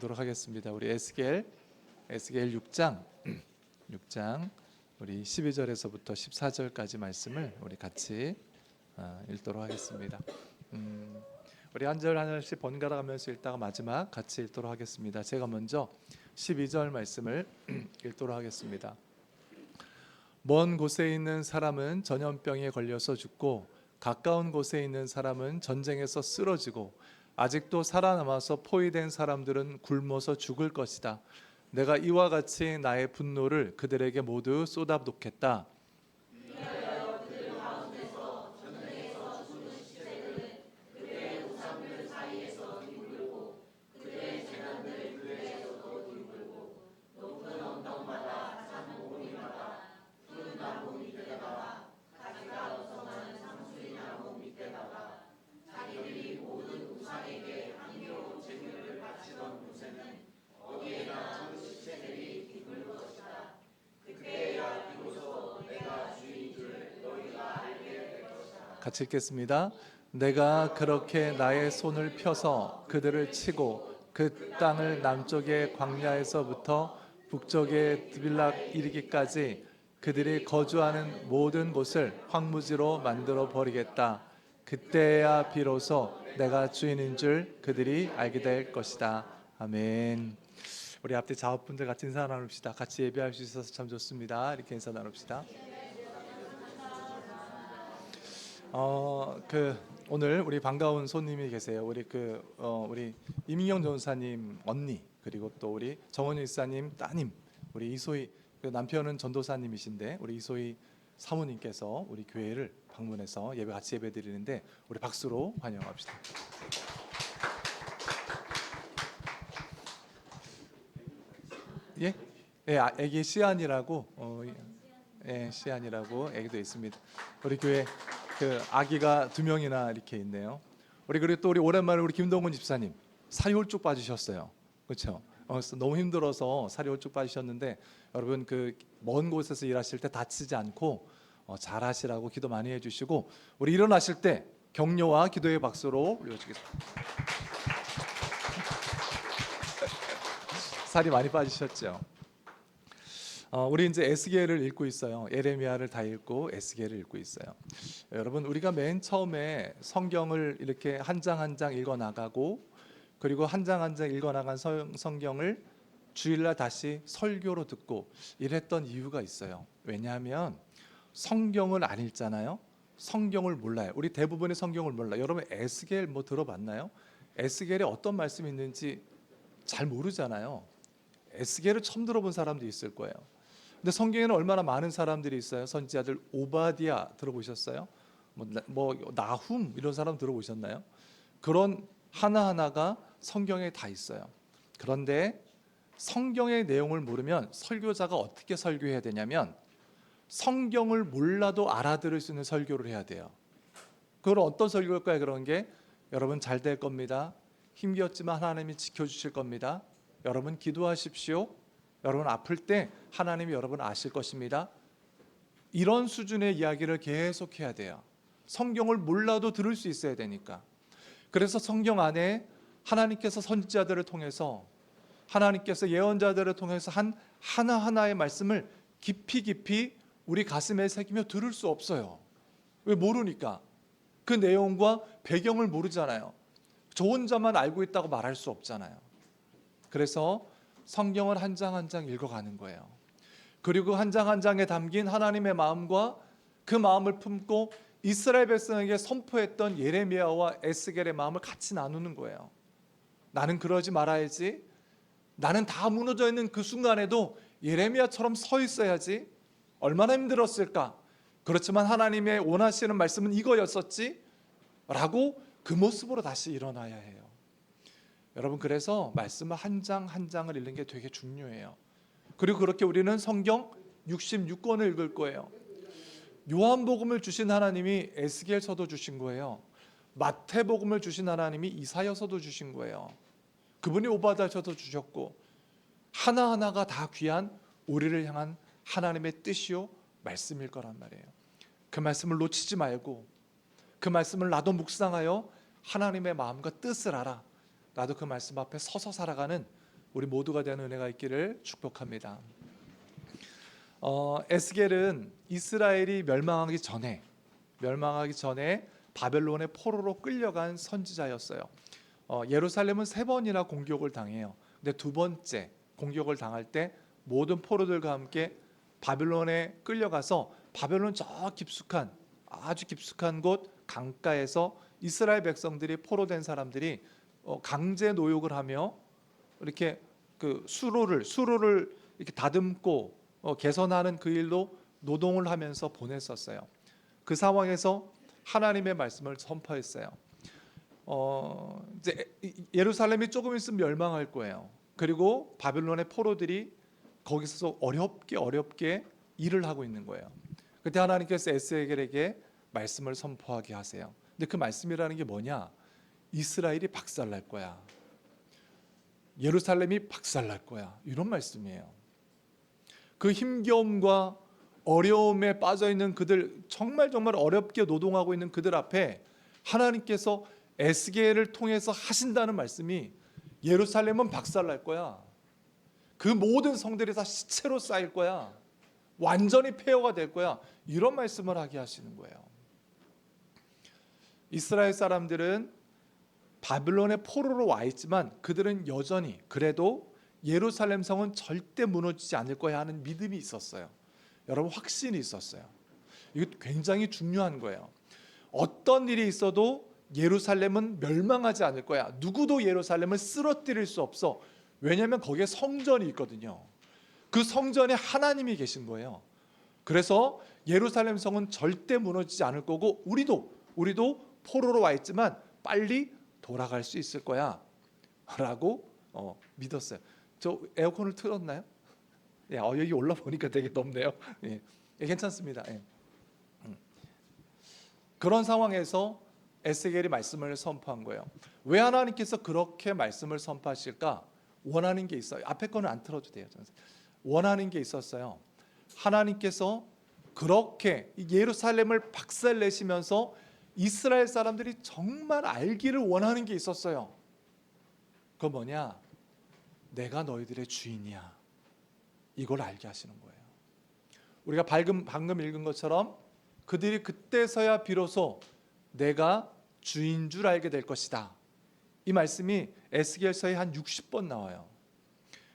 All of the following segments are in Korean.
보도록 하겠습니다. 우리 에스겔 6장 우리 12절에서부터 14절까지 말씀을 우리 같이 읽도록 하겠습니다. 우리 한 절 한 절씩 번갈아 가면서 읽다가 마지막 같이 읽도록 하겠습니다. 제가 먼저 12절 말씀을 읽도록 하겠습니다. 먼 곳에 있는 사람은 전염병에 걸려서 죽고 가까운 곳에 있는 사람은 전쟁에서 쓰러지고 아직도 살아남아서 포위된 사람들은 굶어서 죽을 것이다. 내가 이와 같이 나의 분노를 그들에게 모두 쏟아붓겠다. 같이 읽겠습니다. 내가 그렇게 나의 손을 펴서 그들을 치고 그 땅을 남쪽의 광야에서부터 북쪽의 드빌락 이르기까지 그들이 거주하는 모든 곳을 황무지로 만들어 버리겠다. 그때야 비로소 내가 주인인 줄 그들이 알게 될 것이다. 아멘. 우리 앞에 자업분들 같이 인사 나눕시다. 같이 예배할 수 있어서 참 좋습니다. 이렇게 인사 나눕시다. 오늘 우리 반가운 손님이 계세요. 우리 이민경 전사님 언니, 그리고 또 우리 정원유 이사님 따님, 우리 이소희 남편은 전도사님이신데 우리 이소희 사모님께서 우리 교회를 방문해서 같이 예배 드리는데 우리 박수로 환영합시다. 예? 예, 애기 시안이라고 시안이라고 애기도 있습니다. 우리 교회 아기가 2명이나 이렇게 있네요. 그리고 또 우리 오랜만에 우리 김동훈 집사님 살이 홀쭉 빠지셨어요. 그렇죠? 너무 힘들어서 살이 홀쭉 빠지셨는데 여러분 먼 곳에서 일하실 때 다치지 않고 잘하시라고 기도 많이 해주시고 우리 일어나실 때 격려와 기도의 박수로 올려주겠습니다. 살이 많이 빠지셨죠? 우리 이제 에스겔을 읽고 있어요. 예레미야를 다 읽고 에스겔을 읽고 있어요. 여러분, 우리가 맨 처음에 성경을 이렇게 한 장 한 장 읽어 나가고 그리고 한 장 한 장 읽어 나간 성경을 주일날 다시 설교로 듣고 이랬던 이유가 있어요. 왜냐하면 성경을 안 읽잖아요. 성경을 몰라요. 우리 대부분의 성경을 몰라요. 여러분 에스겔 들어봤나요? 에스겔에 어떤 말씀이 있는지 잘 모르잖아요. 에스겔을 처음 들어본 사람도 있을 거예요. 근데 성경에는 얼마나 많은 사람들이 있어요. 선지자들 오바디아 들어보셨어요? 나훔 이런 사람 들어보셨나요? 그런 하나하나가 성경에 다 있어요. 그런데 성경의 내용을 모르면 설교자가 어떻게 설교해야 되냐면 성경을 몰라도 알아들을 수 있는 설교를 해야 돼요. 그건 어떤 설교일까요? 그런 게 여러분 잘 될 겁니다. 힘겹지만 하나님이 지켜주실 겁니다. 여러분 기도하십시오. 여러분 아플 때 하나님이 여러분 아실 것입니다. 이런 수준의 이야기를 계속 해야 돼요. 성경을 몰라도 들을 수 있어야 되니까. 그래서 성경 안에 하나님께서 선지자들을 통해서 하나님께서 예언자들을 통해서 한 하나하나의 말씀을 깊이 우리 가슴에 새기며 들을 수 없어요. 왜? 모르니까. 그 내용과 배경을 모르잖아요. 저 혼자만 알고 있다고 말할 수 없잖아요. 그래서 성경을 한 장 한 장 읽어가는 거예요. 그리고 한 장 한 장에 담긴 하나님의 마음과 그 마음을 품고 이스라엘 백성에게 선포했던 예레미야와 에스겔의 마음을 같이 나누는 거예요. 나는 그러지 말아야지. 나는 다 무너져 있는 그 순간에도 예레미야처럼 서 있어야지. 얼마나 힘들었을까. 그렇지만 하나님의 원하시는 말씀은 이거였었지 라고 그 모습으로 다시 일어나야 해요. 여러분, 그래서 말씀을 한 장 한 장을 읽는 게 되게 중요해요. 그리고 그렇게 우리는 성경 66권을 읽을 거예요. 요한복음을 주신 하나님이 에스겔서도 주신 거예요. 마태복음을 주신 하나님이 이사야서도 주신 거예요. 그분이 오바댜서도 주셨고 하나하나가 다 귀한 우리를 향한 하나님의 뜻이요 말씀일 거란 말이에요. 그 말씀을 놓치지 말고 그 말씀을 나도 묵상하여 하나님의 마음과 뜻을 알아 나도 그 말씀 앞에 서서 살아가는 우리 모두가 되는 은혜가 있기를 축복합니다. 에스겔은 이스라엘이 멸망하기 전에 바벨론의 포로로 끌려간 선지자였어요. 예루살렘은 3번이나 공격을 당해요. 근데 2번째 공격을 당할 때 모든 포로들과 함께 바벨론에 끌려가서 바벨론 저 깊숙한 아주 깊숙한 곳 강가에서 이스라엘 백성들이 포로된 사람들이 강제 노역을 하며 이렇게 그 수로를 이렇게 다듬고 개선하는 그 일로 노동을 하면서 보냈었어요. 그 상황에서 하나님의 말씀을 선포했어요. 이제 예루살렘이 조금 있으면 멸망할 거예요. 그리고 바벨론의 포로들이 거기서 어렵게 일을 하고 있는 거예요. 그때 하나님께서 에스겔에게 말씀을 선포하게 하세요. 근데 그 말씀이라는 게 뭐냐? 이스라엘이 박살날 거야. 예루살렘이 박살날 거야. 이런 말씀이에요. 그 힘겨움과 어려움에 빠져 있는 그들, 정말 어렵게 노동하고 있는 그들 앞에 하나님께서 에스겔을 통해서 하신다는 말씀이 예루살렘은 박살날 거야. 그 모든 성들이 다 시체로 쌓일 거야. 완전히 폐허가 될 거야. 이런 말씀을 하게 하시는 거예요. 이스라엘 사람들은 바벨론의 포로로 와 있지만 그들은 여전히 그래도 예루살렘 성은 절대 무너지지 않을 거야 하는 믿음이 있었어요. 여러분, 확신이 있었어요. 이거 굉장히 중요한 거예요. 어떤 일이 있어도 예루살렘은 멸망하지 않을 거야. 누구도 예루살렘을 쓰러뜨릴 수 없어. 왜냐하면 거기에 성전이 있거든요. 그 성전에 하나님이 계신 거예요. 그래서 예루살렘 성은 절대 무너지지 않을 거고 우리도 포로로 와 있지만 빨리 돌아갈 수 있을 거야 라고 믿었어요. 저 에어컨을 틀었나요? 예, 여기 올라보니까 되게 덥네요. 예, 괜찮습니다. 예. 그런 상황에서 에스겔이 말씀을 선포한 거예요. 왜 하나님께서 그렇게 말씀을 선포하실까? 원하는 게 있어요. 앞에 거는 안 틀어도 돼요. 원하는 게 있었어요. 하나님께서 그렇게 예루살렘을 박살내시면서 이스라엘 사람들이 정말 알기를 원하는 게 있었어요. 그건 뭐냐? 내가 너희들의 주인이야. 이걸 알게 하시는 거예요. 우리가 방금 읽은 것처럼 그들이 그때서야 비로소 내가 주인 줄 알게 될 것이다. 이 말씀이 에스겔서에 한 60번 나와요.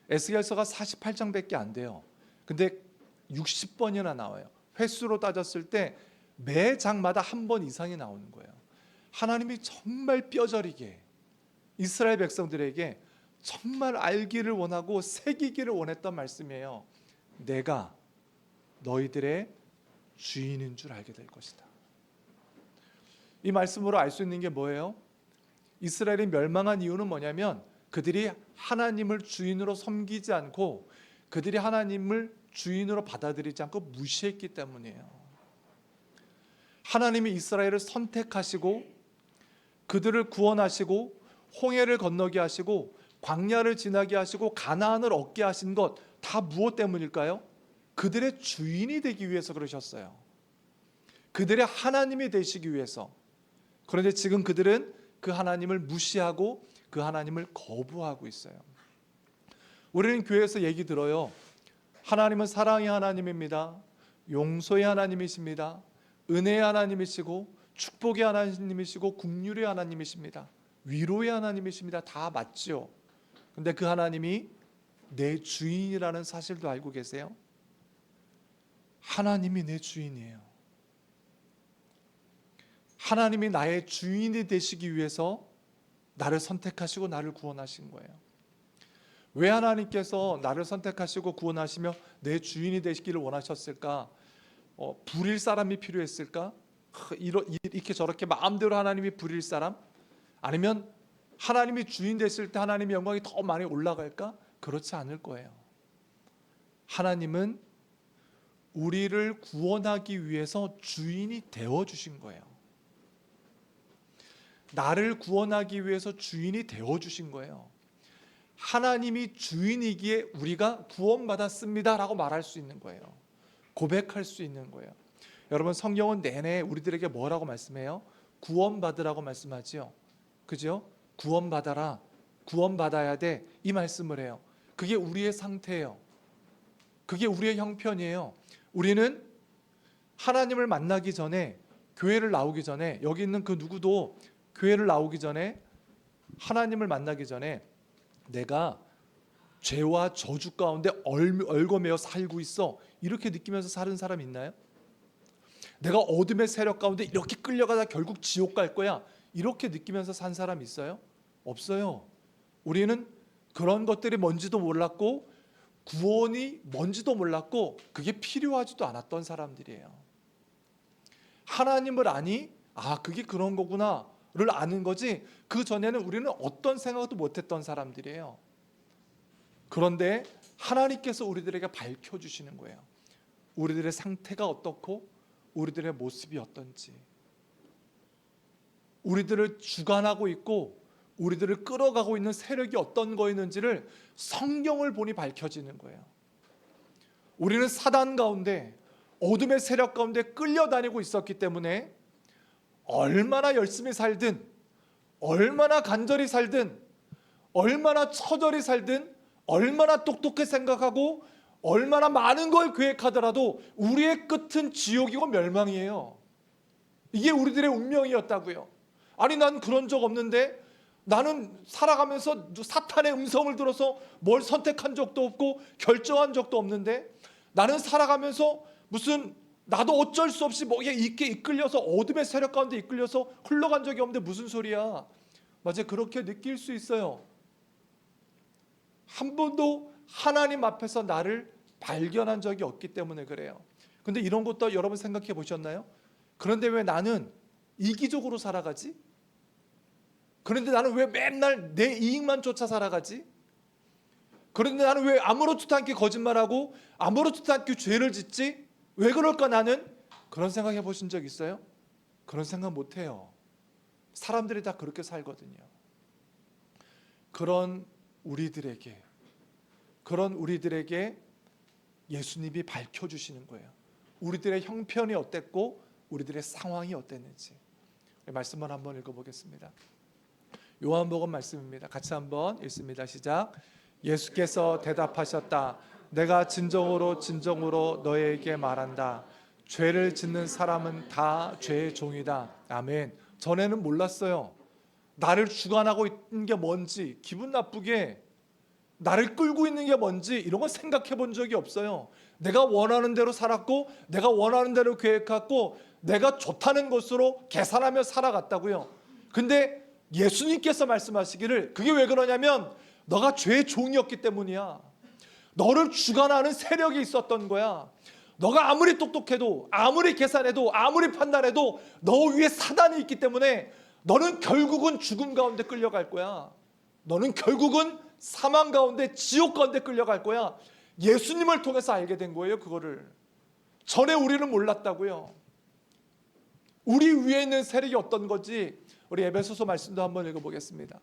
에스겔서가 48장밖에 안 돼요. 근데 60번이나 나와요. 횟수로 따졌을 때 매 장마다 한 번 이상이 나오는 거예요. 하나님이 정말 뼈저리게 이스라엘 백성들에게 정말 알기를 원하고 새기기를 원했던 말씀이에요. 내가 너희들의 주인인 줄 알게 될 것이다. 이 말씀으로 알 수 있는 게 뭐예요? 이스라엘이 멸망한 이유는 뭐냐면 그들이 하나님을 주인으로 섬기지 않고 그들이 하나님을 주인으로 받아들이지 않고 무시했기 때문이에요. 하나님이 이스라엘을 선택하시고 그들을 구원하시고 홍해를 건너게 하시고 광야를 지나게 하시고 가나안을 얻게 하신 것 다 무엇 때문일까요? 그들의 주인이 되기 위해서 그러셨어요. 그들의 하나님이 되시기 위해서. 그런데 지금 그들은 그 하나님을 무시하고 그 하나님을 거부하고 있어요. 우리는 교회에서 얘기 들어요. 하나님은 사랑의 하나님입니다. 용서의 하나님이십니다. 은혜의 하나님이시고 축복의 하나님이시고 긍휼의 하나님이십니다. 위로의 하나님이십니다. 다 맞죠. 근데 그 하나님이 내 주인이라는 사실도 알고 계세요? 하나님이 내 주인이에요. 하나님이 나의 주인이 되시기 위해서 나를 선택하시고 나를 구원하신 거예요. 왜 하나님께서 나를 선택하시고 구원하시며 내 주인이 되시기를 원하셨을까? 부릴 사람이 필요했을까? 이렇게 저렇게 마음대로 하나님이 부릴 사람? 아니면 하나님이 주인 됐을 때 하나님의 영광이 더 많이 올라갈까? 그렇지 않을 거예요. 하나님은 우리를 구원하기 위해서 주인이 되어주신 거예요. 나를 구원하기 위해서 주인이 되어주신 거예요. 하나님이 주인이기에 우리가 구원받았습니다 라고 말할 수 있는 거예요. 고백할 수 있는 거예요. 여러분, 성경은 내내 우리들에게 뭐라고 말씀해요? 구원받으라고 말씀하지요. 그죠? 구원받아라. 구원받아야 돼. 이 말씀을 해요. 그게 우리의 상태예요. 그게 우리의 형편이에요. 우리는 하나님을 만나기 전에, 교회를 나오기 전에, 여기 있는 그 누구도 교회를 나오기 전에, 하나님을 만나기 전에 내가 죄와 저주 가운데 얽어매어 살고 있어, 이렇게 느끼면서 사는 사람 있나요? 내가 어둠의 세력 가운데 이렇게 끌려가다 결국 지옥 갈 거야, 이렇게 느끼면서 산 사람 있어요? 없어요. 우리는 그런 것들이 뭔지도 몰랐고 구원이 뭔지도 몰랐고 그게 필요하지도 않았던 사람들이에요. 하나님을 아니, 그게 그런 거구나를 아는 거지, 그 전에는 우리는 어떤 생각도 못했던 사람들이에요. 그런데 하나님께서 우리들에게 밝혀주시는 거예요. 우리들의 상태가 어떻고 우리들의 모습이 어떤지, 우리들을 주관하고 있고 우리들을 끌어가고 있는 세력이 어떤 거였는지를 성경을 보니 밝혀지는 거예요. 우리는 사단 가운데, 어둠의 세력 가운데 끌려다니고 있었기 때문에 얼마나 열심히 살든, 얼마나 간절히 살든, 얼마나 처절히 살든, 얼마나 똑똑히 생각하고 얼마나 많은 걸 계획하더라도 우리의 끝은 지옥이고 멸망이에요. 이게 우리들의 운명이었다고요. 아니, 난 그런 적 없는데, 나는 살아가면서 사탄의 음성을 들어서 뭘 선택한 적도 없고 결정한 적도 없는데, 나는 살아가면서 무슨 나도 어쩔 수 없이 뭐에 이끌려서 어둠의 세력 가운데 이끌려서 흘러간 적이 없는데 무슨 소리야. 맞아요. 그렇게 느낄 수 있어요. 한 번도 하나님 앞에서 나를 발견한 적이 없기 때문에 그래요. 근데 이런 것도 여러분 생각해 보셨나요? 그런데 왜 나는 이기적으로 살아가지? 그런데 나는 왜 맨날 내 이익만 쫓아 살아가지? 그런데 나는 왜 아무렇지도 않게 거짓말하고 아무렇지도 않게 죄를 짓지? 왜 그럴까 나는? 그런 생각해 보신 적 있어요? 그런 생각 못 해요. 사람들이 다 그렇게 살거든요. 그런 우리들에게 예수님이 밝혀주시는 거예요. 우리들의 형편이 어땠고 우리들의 상황이 어땠는지. 말씀을 한번 읽어보겠습니다. 요한복음 말씀입니다. 같이 한번 읽습니다. 시작. 예수께서 대답하셨다. 내가 진정으로 너희에게 말한다. 죄를 짓는 사람은 다 죄의 종이다. 아멘. 전에는 몰랐어요. 나를 주관하고 있는 게 뭔지, 기분 나쁘게 나를 끌고 있는 게 뭔지 이런 거 생각해 본 적이 없어요. 내가 원하는 대로 살았고 내가 원하는 대로 계획했고 내가 좋다는 것으로 계산하며 살아갔다고요. 근데 예수님께서 말씀하시기를, 그게 왜 그러냐면 너가 죄의 종이었기 때문이야. 너를 주관하는 세력이 있었던 거야. 너가 아무리 똑똑해도 아무리 계산해도 아무리 판단해도 너 위에 사단이 있기 때문에 너는 결국은 죽음 가운데 끌려갈 거야. 너는 결국은 사망 가운데, 지옥 가운데 끌려갈 거야. 예수님을 통해서 알게 된 거예요. 그거를 전에 우리는 몰랐다고요. 우리 위에 있는 세력이 어떤 건지 우리 에베소서 말씀도 한번 읽어보겠습니다.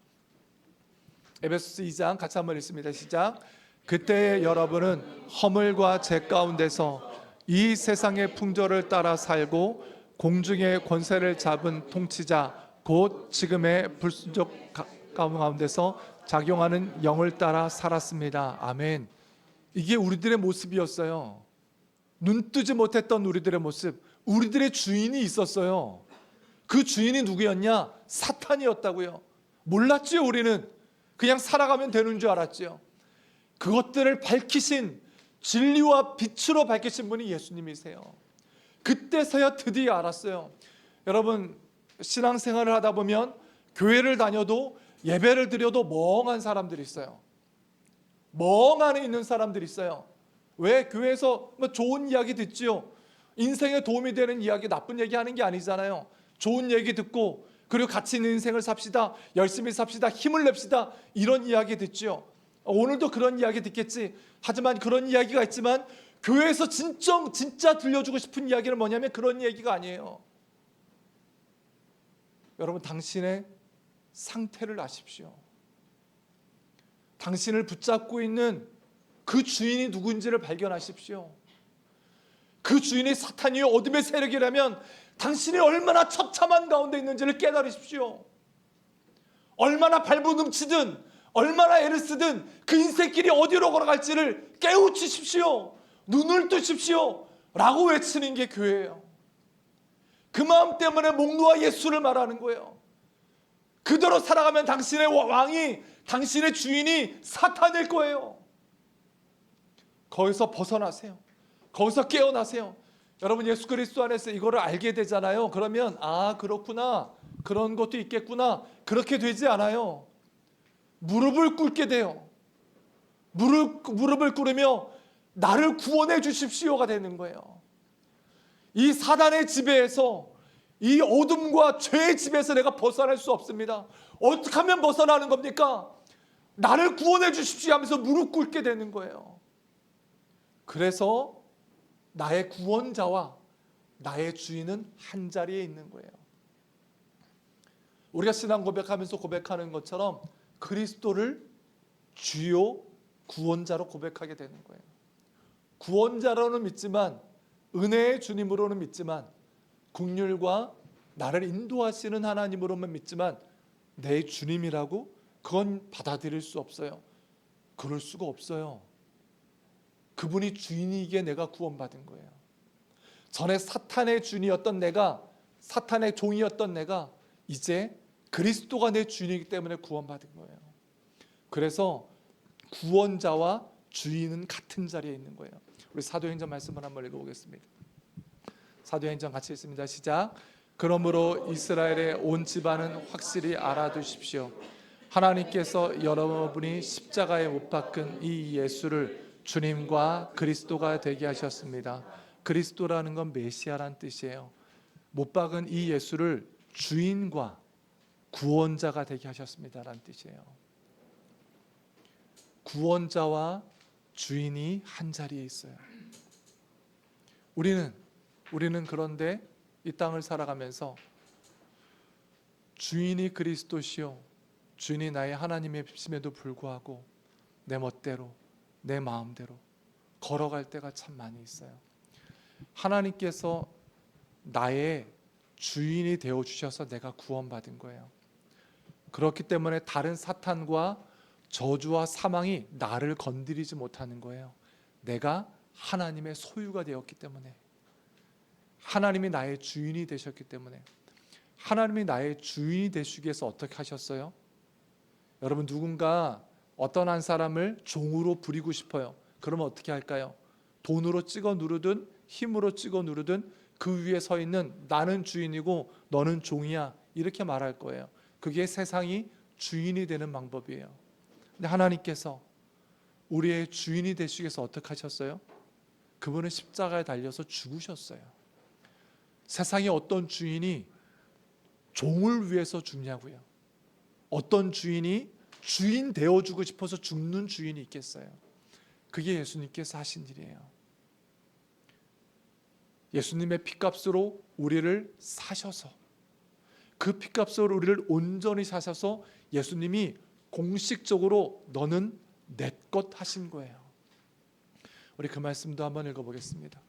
에베소서 2장 같이 한번 읽습니다. 시작. 그때 여러분은 허물과 죄 가운데서 이 세상의 풍조를 따라 살고 공중의 권세를 잡은 통치자 곧 지금의 불순종 가운데서 작용하는 영을 따라 살았습니다. 아멘. 이게 우리들의 모습이었어요. 눈뜨지 못했던 우리들의 모습. 우리들의 주인이 있었어요. 그 주인이 누구였냐? 사탄이었다고요. 몰랐지요. 우리는 그냥 살아가면 되는 줄 알았지요. 그것들을 밝히신, 진리와 빛으로 밝히신 분이 예수님이세요. 그때서야 드디어 알았어요. 여러분, 신앙생활을 하다 보면 교회를 다녀도 예배를 드려도 멍한 사람들이 있어요. 멍 안에 있는 사람들이 있어요. 왜? 교회에서 뭐 좋은 이야기 듣지요. 인생에 도움이 되는 이야기, 나쁜 얘기 하는 게 아니잖아요. 좋은 얘기 듣고 그리고 가치 있는 인생을 삽시다, 열심히 삽시다, 힘을 냅시다, 이런 이야기 듣지요. 오늘도 그런 이야기 듣겠지. 하지만 그런 이야기가 있지만 교회에서 진짜 들려주고 싶은 이야기는 뭐냐면 그런 얘기가 아니에요. 여러분, 당신의 상태를 아십시오. 당신을 붙잡고 있는 그 주인이 누구인지를 발견하십시오. 그 주인이 사탄이요 어둠의 세력이라면 당신이 얼마나 처참한 가운데 있는지를 깨달으십시오. 얼마나 발버둥치든 얼마나 애를 쓰든 그 인생길이 어디로 걸어갈지를 깨우치십시오. 눈을 뜨십시오. 라고 외치는 게 교회예요. 그 마음 때문에 목 놓아 예수를 말하는 거예요. 그대로 살아가면 당신의 왕이, 당신의 주인이 사탄일 거예요. 거기서 벗어나세요. 거기서 깨어나세요. 여러분, 예수 그리스도 안에서 이거를 알게 되잖아요. 그러면 그렇구나, 그런 것도 있겠구나. 그렇게 되지 않아요. 무릎을 꿇게 돼요. 무릎을 꿇으며 나를 구원해 주십시오가 되는 거예요. 이 사단의 지배에서, 이 어둠과 죄의 지배에서 내가 벗어날 수 없습니다. 어떻게 하면 벗어나는 겁니까? 나를 구원해 주십시오 하면서 무릎 꿇게 되는 거예요. 그래서 나의 구원자와 나의 주인은 한 자리에 있는 거예요. 우리가 신앙 고백하면서 고백하는 것처럼 그리스도를 주요 구원자로 고백하게 되는 거예요. 구원자로는 믿지만, 은혜의 주님으로는 믿지만, 긍휼과 나를 인도하시는 하나님으로만 믿지만 내 주님이라고 그건 받아들일 수 없어요. 그럴 수가 없어요. 그분이 주인이기에 내가 구원받은 거예요. 전에 사탄의 주인이었던 내가, 사탄의 종이었던 내가 이제 그리스도가 내 주인이기 때문에 구원받은 거예요. 그래서 구원자와 주인은 같은 자리에 있는 거예요. 우리 사도행전 말씀을 한번 읽어보겠습니다. 사도행전 같이 읽습니다. 시작. 그러므로 이스라엘의 온 집안은 확실히 알아두십시오. 하나님께서 여러분이 십자가에 못 박은 이 예수를 주님과 그리스도가 되게 하셨습니다. 그리스도라는 건 메시아란 뜻이에요. 못 박은 이 예수를 주인과 구원자가 되게 하셨습니다라는 뜻이에요. 구원자와 주인이 한 자리에 있어요. 우리는 그런데 이 땅을 살아가면서 주인이 그리스도시요, 주인이 나의 하나님의 심에도 불구하고 내 멋대로, 내 마음대로 걸어갈 때가 참 많이 있어요. 하나님께서 나의 주인이 되어주셔서 내가 구원받은 거예요. 그렇기 때문에 다른 사탄과 저주와 사망이 나를 건드리지 못하는 거예요. 내가 하나님의 소유가 되었기 때문에, 하나님이 나의 주인이 되셨기 때문에. 하나님이 나의 주인이 되시기 위해서 어떻게 하셨어요? 여러분, 누군가 어떤 한 사람을 종으로 부리고 싶어요. 그러면 어떻게 할까요? 돈으로 찍어 누르든 힘으로 찍어 누르든 그 위에 서 있는 나는 주인이고 너는 종이야, 이렇게 말할 거예요. 그게 세상이 주인이 되는 방법이에요. 근데 하나님께서 우리의 주인이 되시기 위해서 어떻게 하셨어요? 그분은 십자가에 달려서 죽으셨어요. 세상에 어떤 주인이 종을 위해서 죽냐고요. 어떤 주인이 주인 되어주고 싶어서 죽는 주인이 있겠어요? 그게 예수님께서 하신 일이에요. 예수님의 피값으로 우리를 사셔서, 그 피값으로 우리를 온전히 사셔서 예수님이 공식적으로 너는 내 것 하신 거예요. 우리 그 말씀도 한번 읽어보겠습니다.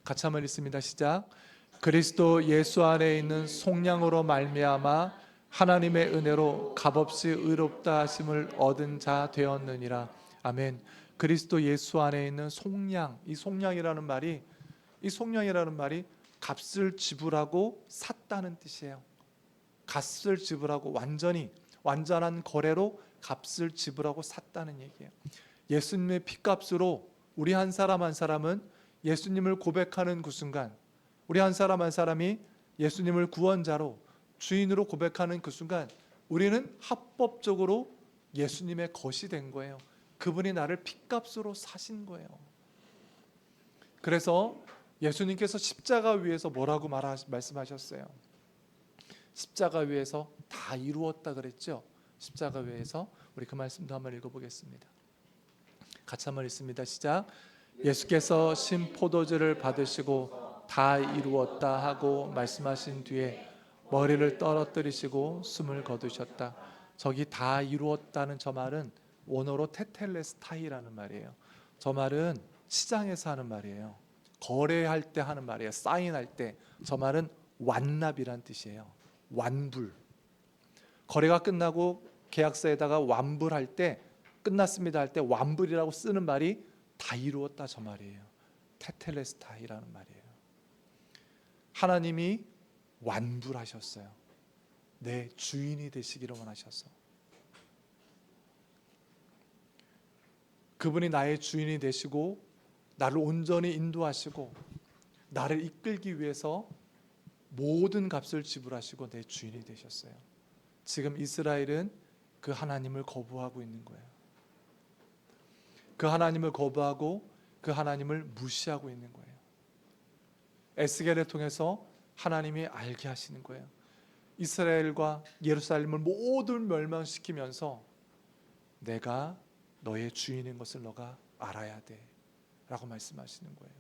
같이 한번 읽습니다. 시작. 그리스도 예수 안에 있는 속량으로 말미암아 하나님의 은혜로 값없이 의롭다 하심을 얻은 자 되었느니라. 아멘. 그리스도 예수 안에 있는 속량, 이 속량이라는 말이 값을 지불하고 샀다는 뜻이에요. 값을 지불하고 완전한 거래로 값을 지불하고 샀다는 얘기예요. 예수님의 피값으로 우리 한 사람 한 사람은 예수님을 고백하는 그 순간, 우리 한 사람 한 사람이 예수님을 구원자로, 주인으로 고백하는 그 순간 우리는 합법적으로 예수님의 것이 된 거예요. 그분이 나를 피값으로 사신 거예요. 그래서 예수님께서 십자가 위에서 뭐라고 말씀하셨어요? 십자가 위에서 다 이루었다 그랬죠. 십자가 위에서. 우리 그 말씀도 한번 읽어보겠습니다. 같이 한번 읽습니다. 시작. 예수께서 신 포도주를 받으시고 다 이루었다 하고 말씀하신 뒤에 머리를 떨어뜨리시고 숨을 거두셨다. 저기 다 이루었다는 저 말은 원어로 테텔레스타이라는 말이에요. 저 말은 시장에서 하는 말이에요. 거래할 때 하는 말이에요. 사인할 때. 저 말은 완납이란 뜻이에요. 완불. 거래가 끝나고 계약서에다가 완불할 때, 끝났습니다 할 때 완불이라고 쓰는 말이 다 이루었다 저 말이에요. 테텔레스타이라는 말이에요. 하나님이 완불하셨어요. 내 주인이 되시기를 원하셔서. 그분이 나의 주인이 되시고 나를 온전히 인도하시고 나를 이끌기 위해서 모든 값을 지불하시고 내 주인이 되셨어요. 지금 이스라엘은 그 하나님을 거부하고 있는 거예요. 그 하나님을 거부하고 그 하나님을 무시하고 있는 거예요. 에스겔을 통해서 하나님이 알게 하시는 거예요. 이스라엘과 예루살렘을 모두 멸망시키면서 내가 너의 주인인 것을 너가 알아야 돼 라고 말씀하시는 거예요.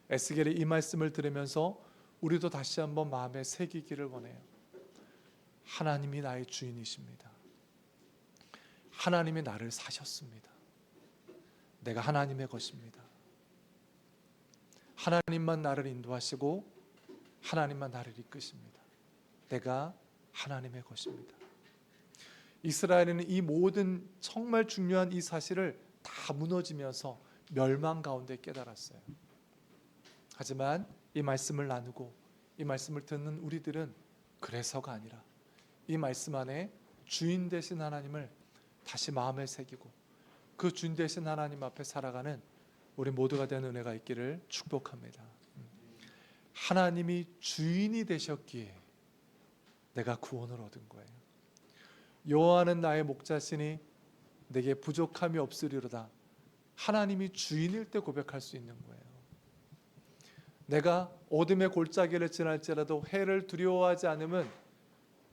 에스겔의 이 말씀을 들으면서 우리도 다시 한번 마음에 새기기를 원해요. 하나님이 나의 주인이십니다. 하나님이 나를 사셨습니다. 내가 하나님의 것입니다. 하나님만 나를 인도하시고 하나님만 나를 이끄십니다. 내가 하나님의 것입니다. 이스라엘은 이 모든 정말 중요한 이 사실을 다 무너지면서 멸망 가운데 깨달았어요. 하지만 이 말씀을 나누고 이 말씀을 듣는 우리들은 그래서가 아니라 이 말씀 안에 주인 되신 하나님을 다시 마음에 새기고 그 주인 되신 하나님 앞에 살아가는 우리 모두가 되는 은혜가 있기를 축복합니다. 하나님이 주인이 되셨기에 내가 구원을 얻은 거예요. 여호와는 나의 목자시니 내게 부족함이 없으리로다. 하나님이 주인일 때 고백할 수 있는 거예요. 내가 어둠의 골짜기를 지날지라도 해를 두려워하지 않으면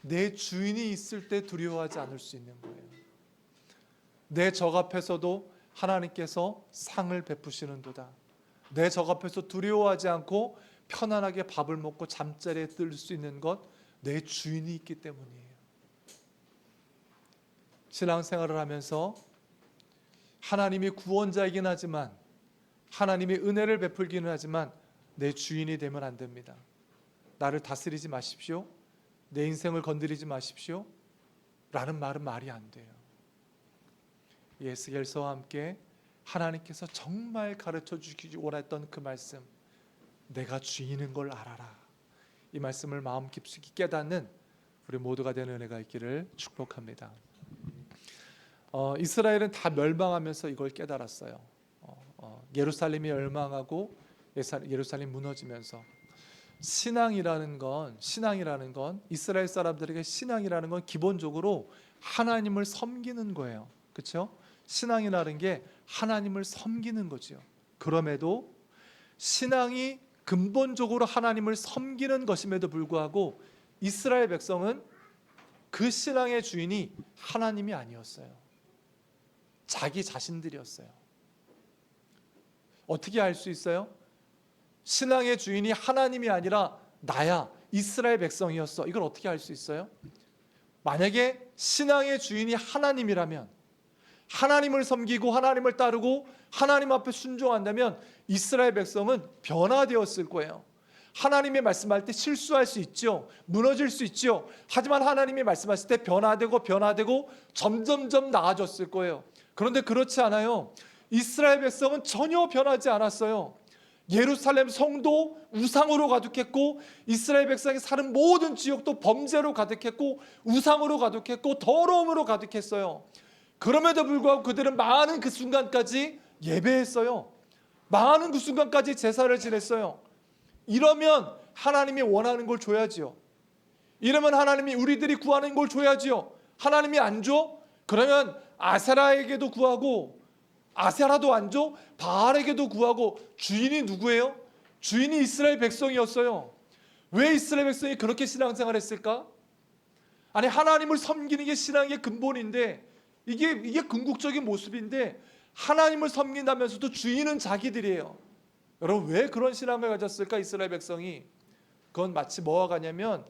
내 주인이 있을 때 두려워하지 않을 수 있는 거예요. 내 적 앞에서도 하나님께서 상을 베푸시는도다. 내 적 앞에서 두려워하지 않고 편안하게 밥을 먹고 잠자리에 들 수 있는 것, 내 주인이 있기 때문이에요. 신앙생활을 하면서 하나님이 구원자이긴 하지만 하나님이 은혜를 베풀기는 하지만 내 주인이 되면 안 됩니다. 나를 다스리지 마십시오. 내 인생을 건드리지 마십시오. 라는 말은 말이 안 돼요. 에스겔서와 함께 하나님께서 정말 가르쳐 주시기 원했던 그 말씀, 내가 주인인 걸 알아라. 이 말씀을 마음 깊숙이 깨닫는 우리 모두가 되는 은혜가 있기를 축복합니다. 이스라엘은 다 멸망하면서 이걸 깨달았어요. 예루살렘이 멸망하고 예루살렘이 무너지면서 신앙이라는 건 이스라엘 사람들에게 신앙이라는 건 기본적으로 하나님을 섬기는 거예요. 그렇죠? 신앙이라는 게 하나님을 섬기는 거죠. 그럼에도 신앙이 근본적으로 하나님을 섬기는 것임에도 불구하고 이스라엘 백성은 그 신앙의 주인이 하나님이 아니었어요. 자기 자신들이었어요. 어떻게 알 수 있어요? 신앙의 주인이 하나님이 아니라 나야, 이스라엘 백성이었어. 이걸 어떻게 알 수 있어요? 만약에 신앙의 주인이 하나님이라면, 하나님을 섬기고 하나님을 따르고 하나님 앞에 순종한다면 이스라엘 백성은 변화되었을 거예요. 하나님이 말씀할 때 실수할 수 있죠. 무너질 수 있죠. 하지만 하나님이 말씀하실 때 변화되고 점점점 나아졌을 거예요. 그런데 그렇지 않아요. 이스라엘 백성은 전혀 변하지 않았어요. 예루살렘 성도 우상으로 가득했고 이스라엘 백성이 사는 모든 지역도 범죄로 가득했고 우상으로 가득했고 더러움으로 가득했어요. 그럼에도 불구하고 그들은 많은 그 순간까지 예배했어요. 많은 그 순간까지 제사를 지냈어요. 이러면 하나님이 원하는 걸 줘야지요. 이러면 하나님이 우리들이 구하는 걸 줘야지요. 하나님이 안 줘? 그러면 아세라에게도 구하고, 아세라도 안 줘? 바알에게도 구하고. 주인이 누구예요? 주인이 이스라엘 백성이었어요. 왜 이스라엘 백성이 그렇게 신앙생활을 했을까? 아니, 하나님을 섬기는 게 신앙의 근본인데, 이게 궁극적인 모습인데 하나님을 섬긴다면서도 주인은 자기들이에요. 여러분, 왜 그런 신앙을 가졌을까? 이스라엘 백성이. 그건 마치 뭐와 같냐면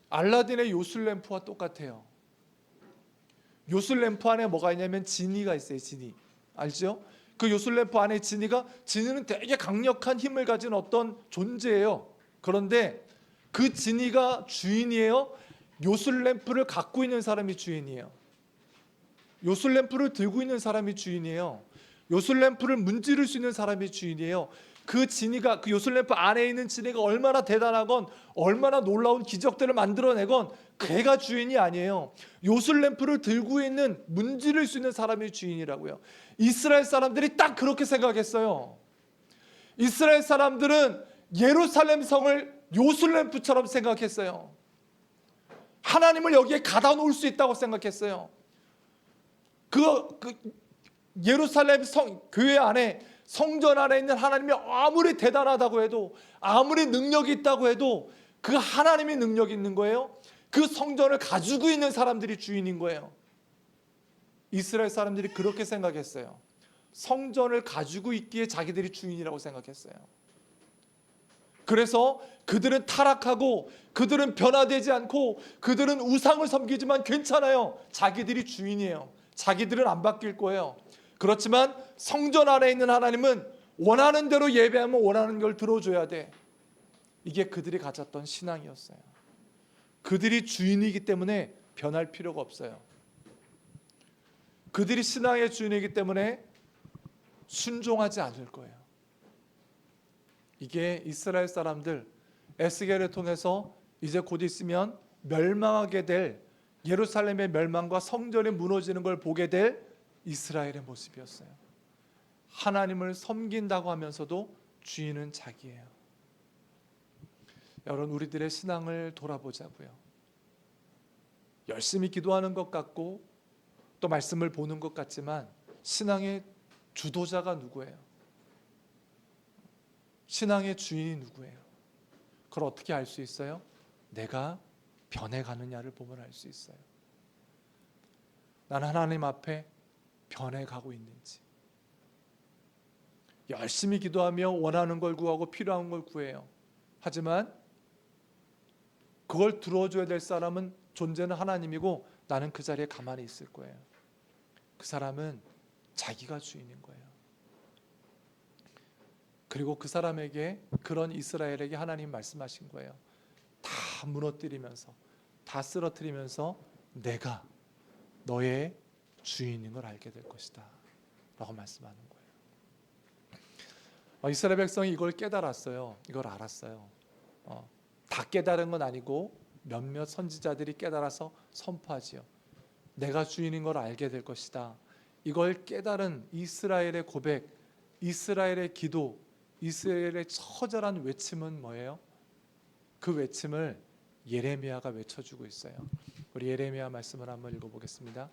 알라딘의 요술램프와 똑같아요. 요술램프 안에 뭐가 있냐면 지니가 있어요. 지니. 알죠? 그 요술램프 안에 지니는 되게 강력한 힘을 가진 어떤 존재예요. 그런데 그 지니가 주인이에요? 요술램프를 갖고 있는 사람이 주인이에요. 요술램프를 들고 있는 사람이 주인이에요. 요술램프를 문지를 수 있는 사람이 주인이에요. 그 지니가, 그 요술램프 안에 있는 지니가 얼마나 대단하건 얼마나 놀라운 기적들을 만들어내건 걔가 주인이 아니에요. 요술램프를 들고 있는, 문지를 수 있는 사람이 주인이라고요. 이스라엘 사람들이 딱 그렇게 생각했어요. 이스라엘 사람들은 예루살렘 성을 요술램프처럼 생각했어요. 하나님을 여기에 가다 놓을 수 있다고 생각했어요. 그 예루살렘 교회 안에, 성전 안에 있는 하나님이 아무리 대단하다고 해도, 아무리 능력이 있다고 해도 그 하나님이 능력이 있는 거예요. 그 성전을 가지고 있는 사람들이 주인인 거예요. 이스라엘 사람들이 그렇게 생각했어요. 성전을 가지고 있기에 자기들이 주인이라고 생각했어요. 그래서 그들은 타락하고, 그들은 변화되지 않고, 그들은 우상을 섬기지만 괜찮아요. 자기들이 주인이에요. 자기들은 안 바뀔 거예요. 그렇지만 성전 안에 있는 하나님은 원하는 대로 예배하면 원하는 걸 들어줘야 돼. 이게 그들이 가졌던 신앙이었어요. 그들이 주인이기 때문에 변할 필요가 없어요. 그들이 신앙의 주인이기 때문에 순종하지 않을 거예요. 이게 이스라엘 사람들, 에스겔을 통해서 이제 곧 있으면 멸망하게 될, 예루살렘의 멸망과 성전이 무너지는 걸 보게 될 이스라엘의 모습이었어요. 하나님을 섬긴다고 하면서도 주인은 자기예요. 여러분, 우리들의 신앙을 돌아보자고요. 열심히 기도하는 것 같고 또 말씀을 보는 것 같지만 신앙의 주도자가 누구예요? 신앙의 주인이 누구예요? 그걸 어떻게 알 수 있어요? 내가 변해가느냐를 보면 알 수 있어요. 나는 하나님 앞에 변해가고 있는지. 열심히 기도하며 원하는 걸 구하고 필요한 걸 구해요. 하지만 그걸 들어줘야 될 사람은, 존재는 하나님이고 나는 그 자리에 가만히 있을 거예요. 그 사람은 자기가 주인인 거예요. 그리고 그 사람에게, 그런 이스라엘에게 하나님 말씀하신 거예요. 다 무너뜨리면서, 다 쓰러뜨리면서 내가 너의 주인인 걸 알게 될 것이다 라고 말씀하는 거예요. 이스라엘 백성이 이걸 깨달았어요. 이걸 알았어요. 다 깨달은 건 아니고 몇몇 선지자들이 깨달아서 선포하지요. 내가 주인인 걸 알게 될 것이다. 이걸 깨달은 이스라엘의 고백, 이스라엘의 기도, 이스라엘의 처절한 외침은 뭐예요? 그 외침을 예레미야가 외쳐주고 있어요. 우리 예레미야 말씀을 한번 읽어보겠습니다.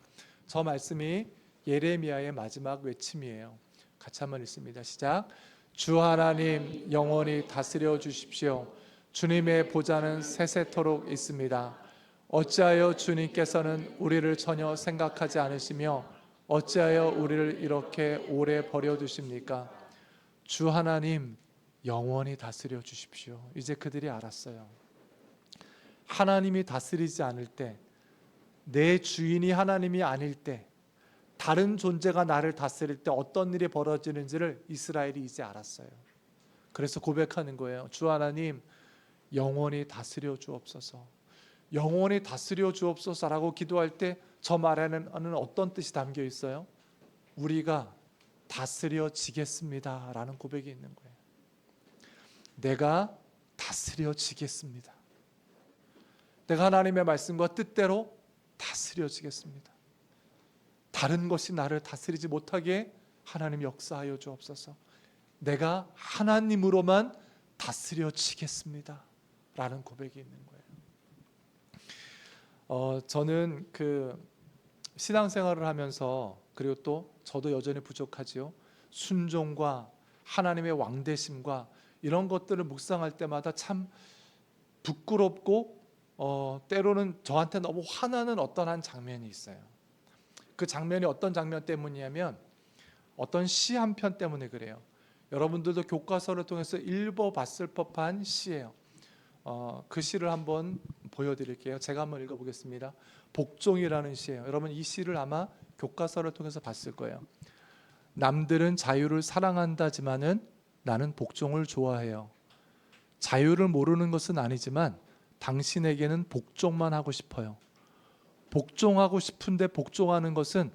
저 말씀이 예레미야의 마지막 외침이에요. 같이 한번 읽습니다. 시작. 주 하나님 영원히 다스려 주십시오. 주님의 보좌는 세세토록 있습니다. 어찌하여 주님께서는 우리를 전혀 생각하지 않으시며 어찌하여 우리를 이렇게 오래 버려두십니까? 주 하나님 영원히 다스려 주십시오. 이제 그들이 알았어요. 하나님이 다스리지 않을 때, 내 주인이 하나님이 아닐 때, 다른 존재가 나를 다스릴 때 어떤 일이 벌어지는지를 이스라엘이 이제 알았어요. 그래서 고백하는 거예요. 주 하나님 영원히 다스려 주옵소서. 영원히 다스려 주옵소서라고 기도할 때 저 말에는 어떤 뜻이 담겨 있어요? 우리가 다스려지겠습니다 라는 고백이 있는 거예요. 내가 다스려지겠습니다. 내가 하나님의 말씀과 뜻대로 다스려지겠습니다. 다른 것이 나를 다스리지 못하게 하나님 역사하여 주옵소서. 내가 하나님으로만 다스려지겠습니다 라는 고백이 있는 거예요. 저는 신앙생활을 하면서, 그리고 또 저도 여전히 부족하지요. 순종과 하나님의 왕대심과 이런 것들을 묵상할 때마다 참 부끄럽고 때로는 저한테 너무 화나는 어떤 한 장면이 있어요. 그 장면이 어떤 장면 때문이냐면 어떤 시 한 편 때문에 그래요. 여러분들도 교과서를 통해서 읽어봤을 법한 시예요. 그 시를 한번 보여드릴게요. 제가 한번 읽어보겠습니다. 복종이라는 시예요. 여러분 이 시를 아마 교과서를 통해서 봤을 거예요. 남들은 자유를 사랑한다지만은 나는 복종을 좋아해요. 자유를 모르는 것은 아니지만 당신에게는 복종만 하고 싶어요. 복종하고 싶은데 복종하는 것은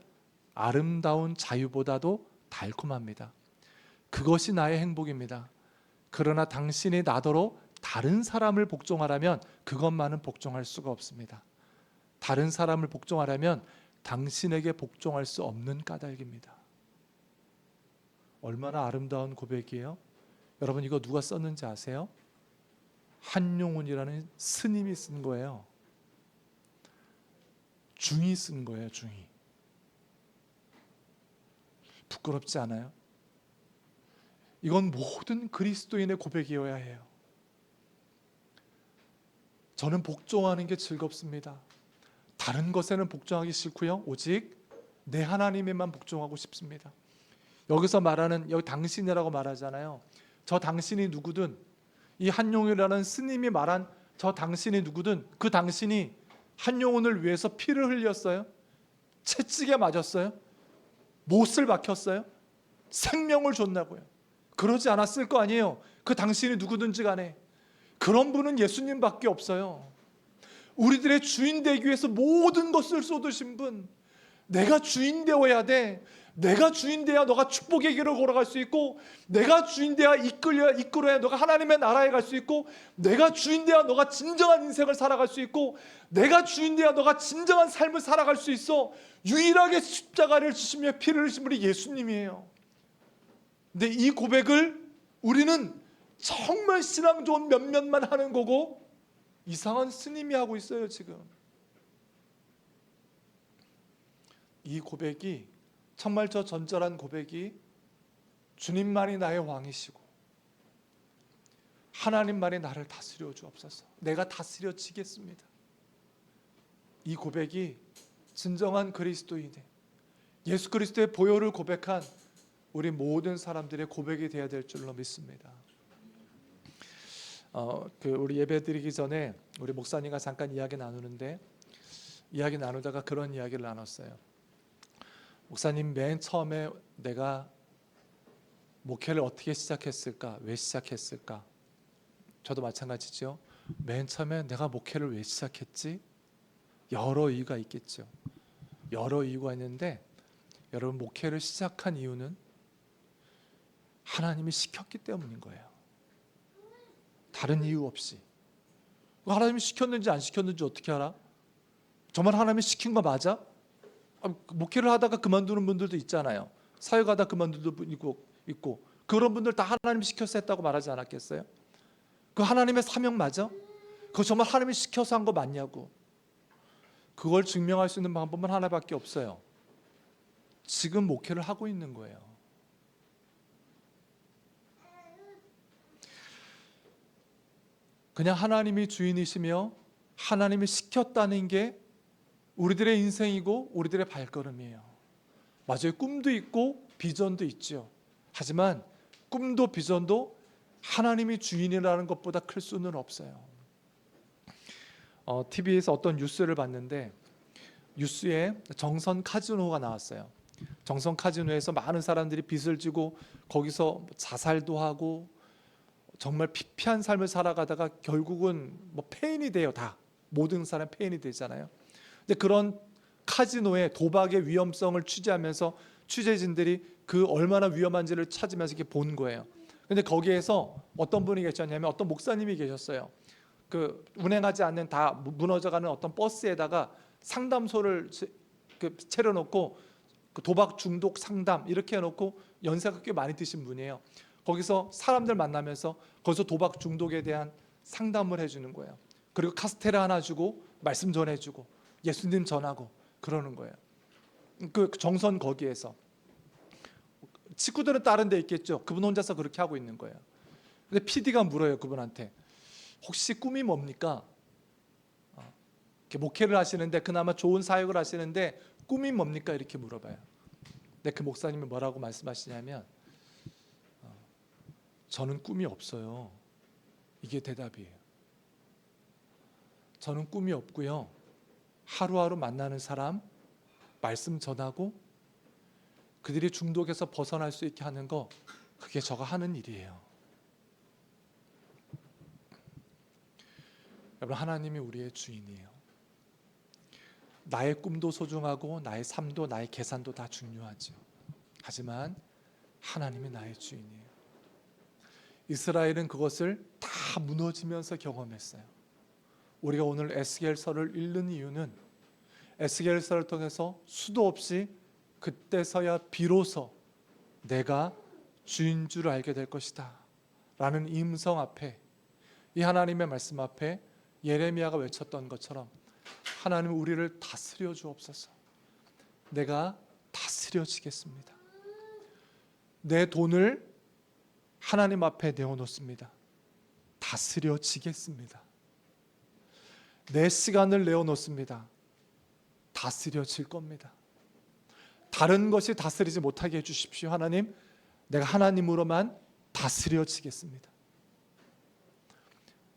아름다운 자유보다도 달콤합니다. 그것이 나의 행복입니다. 그러나 당신이 나더러 다른 사람을 복종하라면 그것만은 복종할 수가 없습니다. 다른 사람을 복종하려면 당신에게 복종할 수 없는 까닭입니다. 얼마나 아름다운 고백이에요? 여러분, 이거 누가 썼는지 아세요? 한용운이라는 스님이 쓴 거예요. 중이 쓴 거예요. 중이. 부끄럽지 않아요? 이건 모든 그리스도인의 고백이어야 해요. 저는 복종하는 게 즐겁습니다. 다른 것에는 복종하기 싫고요, 오직 내 하나님에만 복종하고 싶습니다. 여기서 말하는, 여기 당신이라고 말하잖아요. 저 당신이 누구든, 이 한용운이라는 스님이 말한 저 당신이 누구든, 그 당신이 한용운을 위해서 피를 흘렸어요? 채찍에 맞았어요? 못을 박혔어요? 생명을 줬나고요? 그러지 않았을 거 아니에요. 그 당신이 누구든지 간에. 그런 분은 예수님밖에 없어요. 우리들의 주인 되기 위해서 모든 것을 쏟으신 분. 내가 주인 되어야 돼. 내가 주인 돼야 너가 축복의 길을 걸어갈 수 있고, 내가 주인 돼야 이끌어야 너가 하나님의 나라에 갈 수 있고, 내가 주인 돼야 너가 진정한 인생을 살아갈 수 있고, 내가 주인 돼야 너가 진정한 삶을 살아갈 수 있어. 유일하게 십자가를 지시며 피를 흘리신 분이 예수님이에요. 근데 이 고백을 우리는 정말 신앙 좋은 몇몇만 하는 거고, 이상한 스님이 하고 있어요. 지금 이 고백이, 정말 저 전절한 고백이, 주님만이 나의 왕이시고 하나님만이 나를 다스려 주옵소서, 내가 다스려 지겠습니다. 이 고백이 진정한 그리스도인의, 예수 그리스도의 보혈을 고백한 우리 모든 사람들의 고백이 되어야 될 줄로 믿습니다. 우리 예배드리기 전에 우리 목사님과 잠깐 이야기 나누는데, 이야기 나누다가 그런 이야기를 나눴어요. 목사님, 맨 처음에 내가 목회를 어떻게 시작했을까? 왜 시작했을까? 저도 마찬가지죠. 맨 처음에 내가 목회를 왜 시작했지? 여러 이유가 있겠죠. 여러 이유가 있는데, 여러분, 목회를 시작한 이유는 하나님이 시켰기 때문인 거예요. 다른 이유 없이. 하나님이 시켰는지 안 시켰는지 어떻게 알아? 정말 하나님이 시킨 거 맞아? 목회를 하다가 그만두는 분들도 있잖아요. 사역하다 그만두는 분도 있고, 그런 분들 다 하나님이 시켜서 했다고 말하지 않았겠어요? 그 하나님의 사명 맞아? 그거 정말 하나님이 시켜서 한 거 맞냐고. 그걸 증명할 수 있는 방법은 하나밖에 없어요. 지금 목회를 하고 있는 거예요. 그냥 하나님이 주인이시며 하나님이 시켰다는 게 우리들의 인생이고 우리들의 발걸음이에요. 맞아요. 꿈도 있고 비전도 있죠. 하지만 꿈도 비전도 하나님이 주인이라는 것보다 클 수는 없어요. TV에서 어떤 뉴스를 봤는데, 뉴스에 정선 카지노가 나왔어요. 정선 카지노에서 많은 사람들이 빚을 지고 거기서 자살도 하고 정말 피폐한 삶을 살아가다가 결국은 폐인이 돼요. 다 모든 사람 폐인이 되잖아요. 근데 그런 카지노의 도박의 위험성을 취재하면서 취재진들이 그 얼마나 위험한지를 찾으면서 이렇게 본 거예요. 근데 거기에서 어떤 분이 계셨냐면, 어떤 목사님이 계셨어요. 그 운행하지 않는, 다 무너져가는 어떤 버스에다가 상담소를 차려놓고 그 도박 중독 상담 이렇게 해놓고, 연세가 꽤 많이 드신 분이에요. 거기서 사람들 만나면서 거기서 도박 중독에 대한 상담을 해주는 거예요. 그리고 카스테라 하나 주고 말씀 전해주고 예수님 전하고 그러는 거예요. 그 정선 거기에서. 친구들은 다른 데 있겠죠. 그분 혼자서 그렇게 하고 있는 거예요. 근데 PD가 물어요, 그분한테. 혹시 꿈이 뭡니까? 이렇게 목회를 하시는데, 그나마 좋은 사역을 하시는데 꿈이 뭡니까? 이렇게 물어봐요. 근데 그 목사님이 뭐라고 말씀하시냐면, 저는 꿈이 없어요. 이게 대답이에요. 저는 꿈이 없고요. 하루하루 만나는 사람 말씀 전하고 그들이 중독에서 벗어날 수 있게 하는 거, 그게 저가 하는 일이에요. 여러분, 하나님이 우리의 주인이에요. 나의 꿈도 소중하고 나의 삶도 나의 계산도 다 중요하죠. 하지만 하나님이 나의 주인이에요. 이스라엘은 그것을 다 무너지면서 경험했어요. 우리가 오늘 에스겔서를 읽는 이유는 에스겔서를 통해서 수도 없이 그때서야 비로소 내가 주인 줄 알게 될 것이다 라는 임성 앞에, 이 하나님의 말씀 앞에 예레미야가 외쳤던 것처럼 하나님 우리를 다스려 주옵소서. 내가 다스려지겠습니다. 내 돈을 하나님 앞에 내어놓습니다. 다스려지겠습니다. 내 시간을 내어놓습니다. 다스려질 겁니다. 다른 것이 다스리지 못하게 해주십시오. 하나님, 내가 하나님으로만 다스려지겠습니다.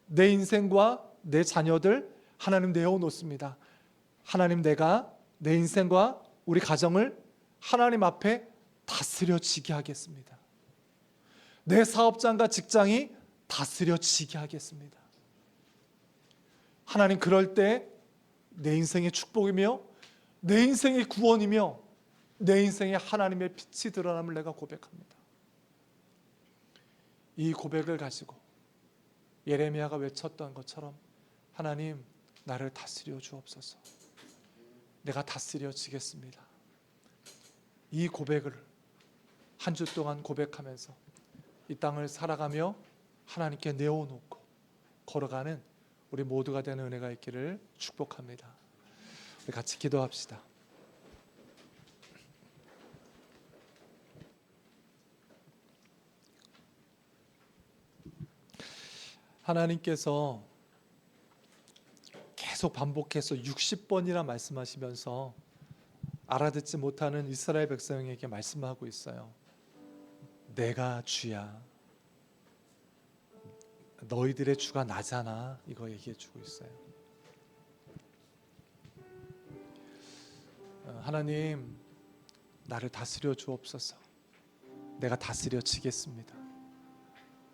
내 인생과 내 자녀들 하나님 내어놓습니다. 하나님, 내가 내 인생과 우리 가정을 하나님 앞에 다스려지게 하겠습니다. 내 사업장과 직장이 다스려지게 하겠습니다. 하나님, 그럴 때 내 인생의 축복이며 내 인생의 구원이며 내 인생에 하나님의 빛이 드러남을 내가 고백합니다. 이 고백을 가지고 예레미야가 외쳤던 것처럼 하나님, 나를 다스려 주옵소서. 내가 다스려지겠습니다. 이 고백을 한 주 동안 고백하면서 이 땅을 살아가며 하나님께 내어놓고 걸어가는 우리 모두가 되는 은혜가 있기를 축복합니다. 우리 같이 기도합시다. 하나님께서 계속 반복해서 60번이나 말씀하시면서 알아듣지 못하는 이스라엘 백성에게 말씀하고 있어요. 내가 주야. 너희들의 주가 나잖아. 이거 얘기해 주고 있어요. 하나님, 나를 다스려 주옵소서. 내가 다스려지겠습니다.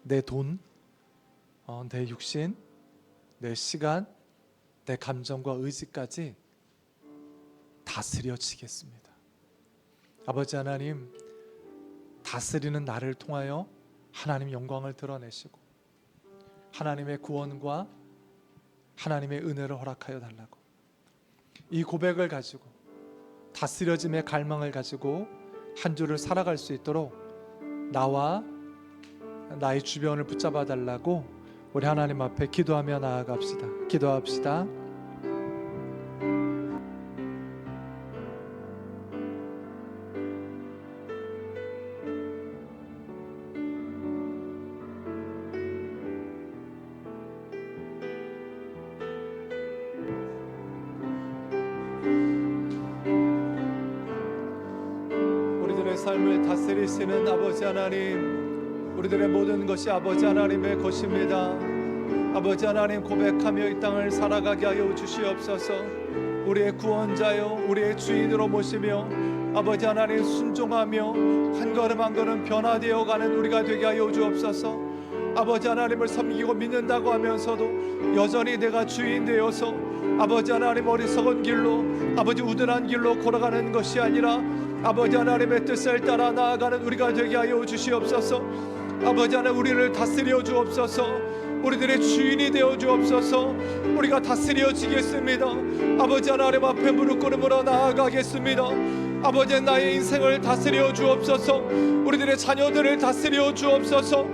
내 돈, 내 육신, 내 시간, 내 감정과 의지까지 다스려지겠습니다. 아버지 하나님, 다스리는 나를 통하여 하나님 영광을 드러내시고 하나님의 구원과 하나님의 은혜를 허락하여 달라고, 이 고백을 가지고 다스려짐의 갈망을 가지고 한 주를 살아갈 수 있도록 나와 나의 주변을 붙잡아 달라고 우리 하나님 앞에 기도하며 나아갑시다. 기도합시다. 우리들의 삶을 다스리시는 아버지 하나님, 우리들의 모든 것이 아버지 하나님의 것입니다. 아버지 하나님, 고백하며 이 땅을 살아가게 하여 주시옵소서. 우리의 구원자요 우리의 주인으로 모시며 아버지 하나님 순종하며 한 걸음 한 걸음 변화되어 가는 우리가 되게 하여 주옵소서. 아버지 하나님을 섬기고 믿는다고 하면서도 여전히 내가 주인 되어서 아버지 하나님 어리석은 길로, 아버지 우둔한 길로 걸어가는 것이 아니라 아버지 하나님의 뜻을 따라 나아가는 우리가 되게 하여 주시옵소서. 아버지 하나님, 우리를 다스려 주옵소서. 우리들의 주인이 되어 주옵소서. 우리가 다스려지겠습니다. 아버지 하나님 앞에 무릎 꿇음으로 나아가겠습니다. 아버지, 나의 인생을 다스려 주옵소서. 우리들의 자녀들을 다스려 주옵소서.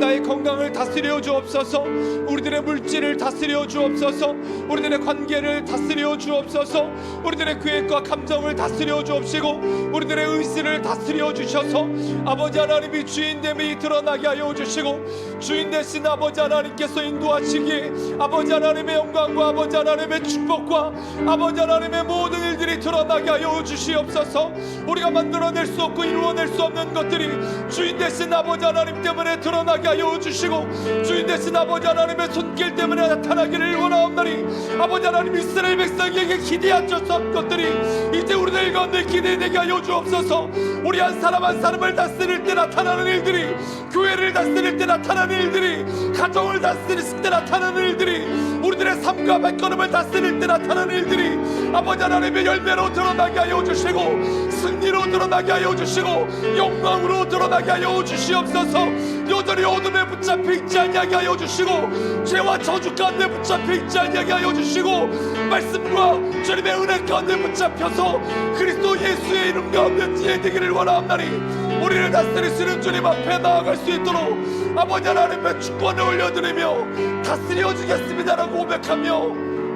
나의 건강을 다스려 주옵소서. 우리들의 물질을 다스려 주옵소서. 우리들의 관계를 다스려 주옵소서. 우리들의 계획과 감정을 다스려 주옵시고 우리들의 의지를 다스려 주셔서 아버지 하나님이 주인됨이 드러나게 하여 주시고 주인 되신 아버지 하나님께서 인도하시기에 아버지 하나님의 영광과 아버지 하나님의 축복과 아버지 하나님의 모든 일들이 드러나게 하여 주시옵소서. 속에서 우리가 만들어낼 수 없고 이루어낼 수 없는 것들이 주인 되신 아버지 하나님 때문에 드러나게 하여 주시고, 주인 되신 아버지 하나님의 손길 때문에 나타나기를 원하옵나니, 아버지 하나님 이스라엘 백성에게 기대하셨던 것들이 이제 우리들 가운데 기대되게 하여 주옵소서. 우리 한 사람 한 사람을 다스릴 때 나타나는 일들이, 교회를 다스릴 때 나타나는 일들이, 가정을 다스릴 때 나타나는 일들이, 우리들의 삶과 발걸음을 다스릴 때 나타나는 일들이 아버지 하나님의 열매로 드러나게 하여 주시고, 승리로 드러나게 하여 주시고, 영광으로 드러나게 하여 주시옵소서. 여전히 어둠에 붙잡혀 있지 아니하게 하여 주시고, 죄와 저주 가운데 붙잡혀 있지 아니하게 하여 주시고, 말씀과 주님의 은혜 가운데 붙잡혀서 그리스도 예수의 이름 가운데 지혜되기를 원하옵나니, 우리를 다스리시는 주님 앞에 나아갈 수 있도록 아버지 하나님의 축원을 올려드리며 다스려 주겠습니다라고 고백하며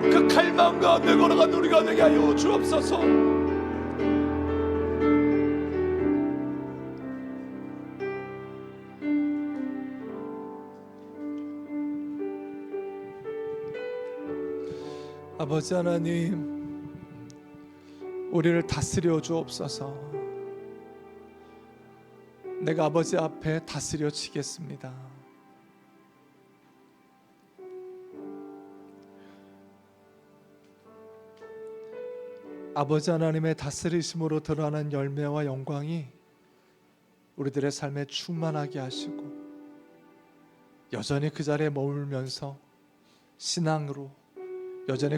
그 갈망 가운데 걸어가는 우리가 되게 하여 주옵소서. 아버지 하나님, 우리를 다스려 주옵소서. 내가 아버지 앞에 다스려 지겠습니다. 아버지 하나님의 다스리심으로 드러나는 열매와 영광이 우리들의 삶에 충만하게 하시고, 여전히 그 자리에 머물면서 신앙으로 여전히